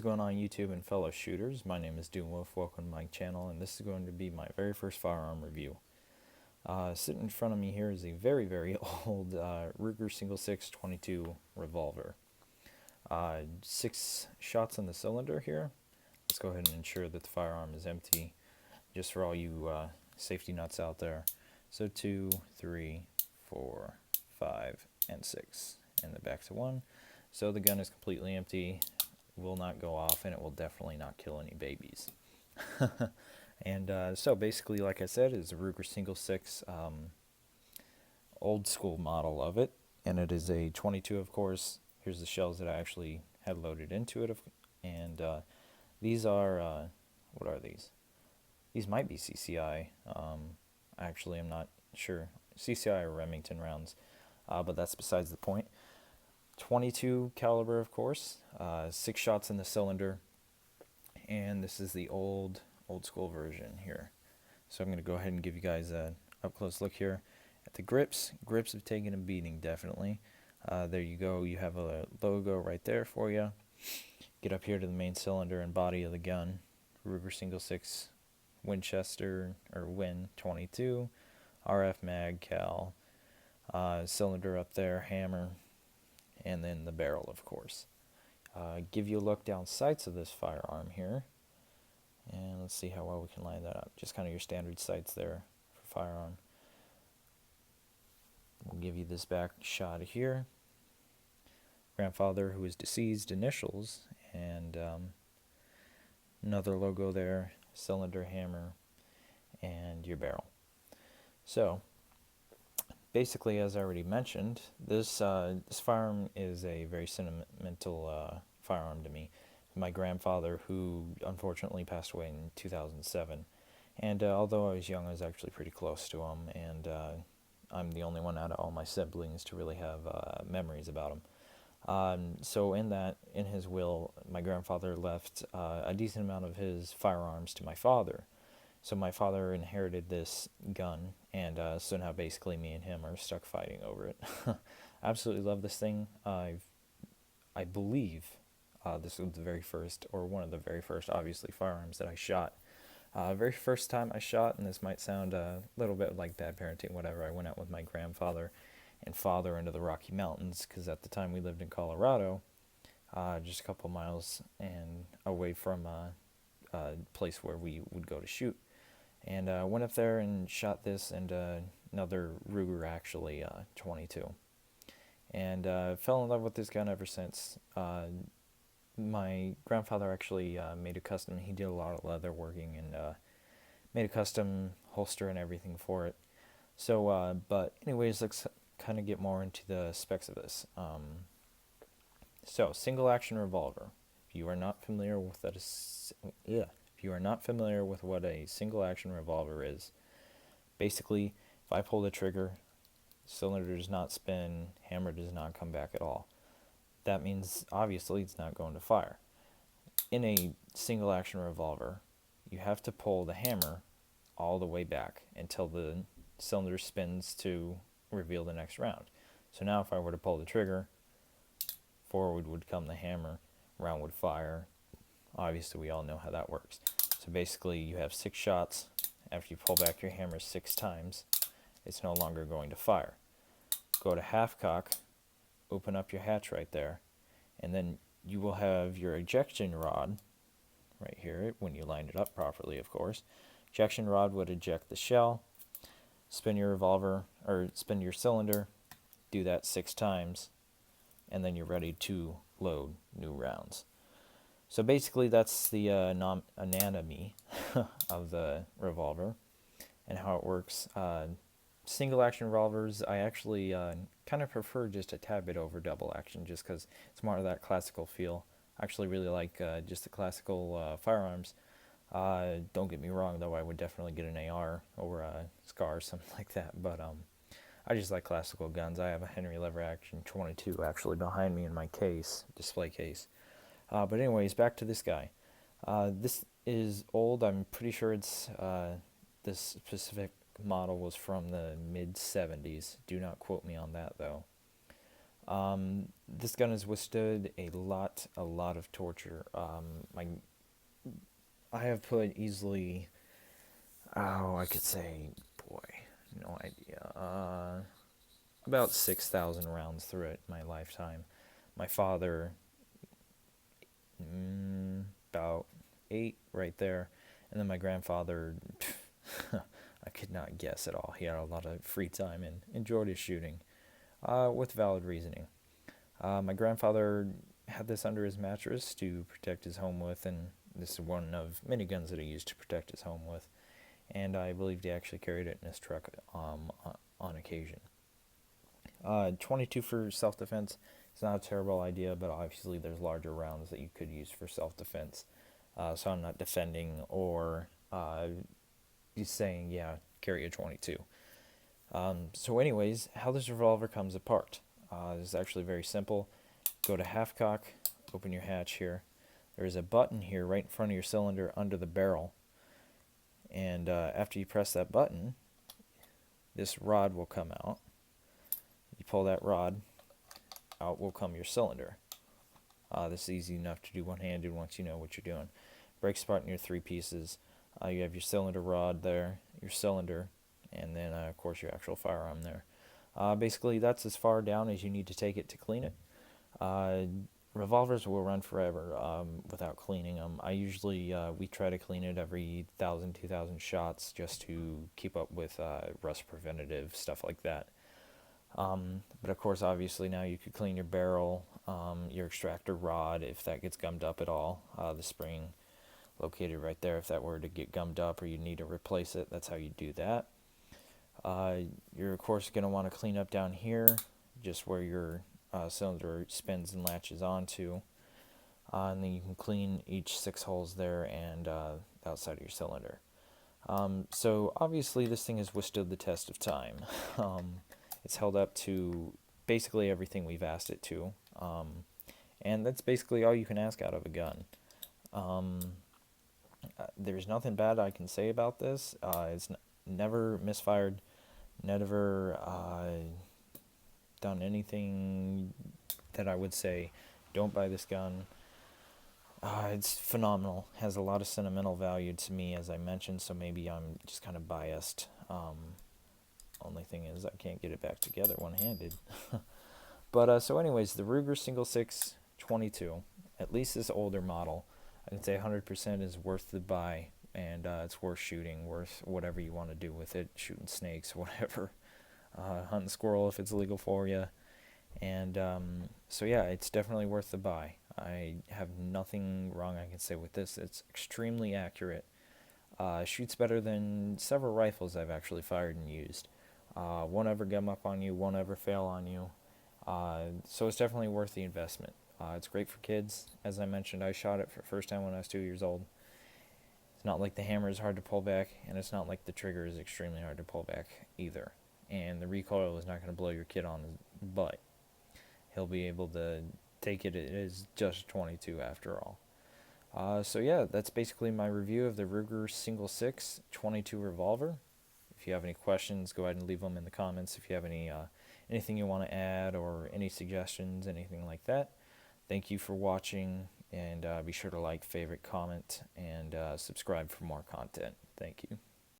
is going on YouTube and fellow shooters? My name is Doomwolf. Welcome to my channel, and this is going to be my very first firearm review. Sitting in front of me here is a very old Ruger Single 6.22 revolver. 6 shots in the cylinder here. Let's go ahead and ensure that the firearm is empty, just for all you safety nuts out there. So 2, 3, 4, 5, and 6, and then back to 1. So the gun is completely empty, will not go off, and it will definitely not kill any babies. And so basically, like I said, is a Ruger Single 6 old school model of it, and it is a 22, of course. Here's the shells that I actually had loaded into it, and these are what are these? These might be CCI. Actually, I'm not sure. CCI or Remington rounds, but that's besides the point. 22 caliber, of course. 6 shots in the cylinder, and this is the old school version here. So I'm going to go ahead and give you guys a up close look here at the grips. Grips have taken a beating, definitely. There you go. You have a logo right there for you. Get up here to the main cylinder and body of the gun. Ruger Single 6 Winchester or Win 22, RF mag cal, cylinder up there, hammer, and then the barrel, of course. Give you a look down sights of this firearm here, and let's see how well we can line that up. Just kind of your standard sights there for firearm. We'll give you this back shot here. Grandfather, who is deceased, initials, and another logo there, cylinder, hammer, and your barrel. So basically, as I already mentioned, this firearm is a very sentimental firearm to me. My grandfather, who unfortunately passed away in 2007, and although I was young, I was actually pretty close to him, and I'm the only one out of all my siblings to really have memories about him. So in his will, my grandfather left a decent amount of his firearms to my father. So my father inherited this gun, and so now basically me and him are stuck fighting over it. Absolutely love this thing. I believe this was the very first, or one of the very first, obviously, firearms that I shot. Very first time I shot, and this might sound a little bit like bad parenting, whatever, I went out with my grandfather and father into the Rocky Mountains, because at the time we lived in Colorado, just a couple miles and away from a place where we would go to shoot. And went up there and shot this and another Ruger, actually, 22. And fell in love with this gun ever since. My grandfather actually made a custom, he did a lot of leather working, and made a custom holster and everything for it. So, but anyways, let's kind of get more into the specs of this. So, single action revolver. If you are not familiar with that, if you are not familiar with what a single action revolver is, basically, if I pull the trigger, cylinder does not spin, hammer does not come back at all. That means obviously it's not going to fire. In a single action revolver, you have to pull the hammer all the way back until the cylinder spins to reveal the next round. So now if I were to pull the trigger, forward would come the hammer, round would fire. Obviously, we all know how that works. So basically, you have 6 shots. After you pull back your hammer 6 times, it's no longer going to fire. Go to half cock, open up your hatch right there, and then you will have your ejection rod right here, when you line it up properly, of course. Ejection rod would eject the shell, spin your revolver, or spin your cylinder, do that 6 times, and then you're ready to load new rounds. So basically, that's the anatomy of the revolver and how it works. Single action revolvers, I actually kind of prefer just a tad bit over double action, just because it's more of that classical feel. I actually really like just the classical firearms. Don't get me wrong, though, I would definitely get an AR or a SCAR or something like that, but I just like classical guns. I have a Henry lever action 22 actually behind me in my case, display case. But anyways, back to this guy. This is old. I'm pretty sure it's this specific model was from the mid-70s. Do not quote me on that, though. This gun has withstood a lot of torture. I have put easily, I could say, boy, no idea, about 6,000 rounds through it in my lifetime. My father, about 8 right there, and then my grandfather, I could not guess at all. He had a lot of free time and enjoyed his shooting, with valid reasoning. My grandfather had this under his mattress to protect his home with, and this is one of many guns that he used to protect his home with. And I believed he actually carried it in his truck on occasion. 22 for self-defense. It's not a terrible idea, but obviously there's larger rounds that you could use for self-defense. So I'm not defending or just saying, yeah, carry a 22. So anyways, how this revolver comes apart. Is actually very simple. Go to half cock, open your hatch here. There is a button here right in front of your cylinder under the barrel. And after you press that button, this rod will come out. You pull that rod, out will come your cylinder. This is easy enough to do one-handed once you know what you're doing. Breaks apart in your 3 pieces. You have your cylinder rod there, your cylinder, and then of course your actual firearm there. Basically that's as far down as you need to take it to clean it. Revolvers will run forever without cleaning them. I usually, we try to clean it every 1,000, 2,000 shots just to keep up with rust preventative, stuff like that. But of course, obviously now you could clean your barrel, your extractor rod, if that gets gummed up at all. The spring located right there, if that were to get gummed up or you need to replace it, that's how you do that. You're of course going to want to clean up down here, just where your cylinder spins and latches onto. And then you can clean each 6 holes there and outside of your cylinder. So obviously this thing has withstood the test of time. It's held up to basically everything we've asked it to. And that's basically all you can ask out of a gun. There's nothing bad I can say about this. It's never misfired, never done anything that I would say, don't buy this gun. It's phenomenal. Has a lot of sentimental value to me, as I mentioned, so maybe I'm just kind of biased. Only thing is I can't get it back together one-handed. But so anyways, the Ruger Single 6 22, at least this older model, I can say 100% is worth the buy, and it's worth shooting, worth whatever you want to do with it, shooting snakes, whatever, hunting squirrel if it's legal for you. And so yeah, it's definitely worth the buy. I have nothing wrong I can say with this. It's extremely accurate. Shoots better than several rifles I've actually fired and used. Won't ever gum up on you, won't ever fail on you. So it's definitely worth the investment. It's great for kids. As I mentioned, I shot it for the first time when I was 2 years old. It's not like the hammer is hard to pull back, and it's not like the trigger is extremely hard to pull back either. And the recoil is not going to blow your kid on his butt. He'll be able to take it. It is just 22 after all. So yeah, that's basically my review of the Ruger Single 6 22 revolver. If you have any questions, go ahead and leave them in the comments. If you have any anything you want to add or any suggestions, anything like that. Thank you for watching, and be sure to like, favorite, comment, and subscribe for more content. Thank you.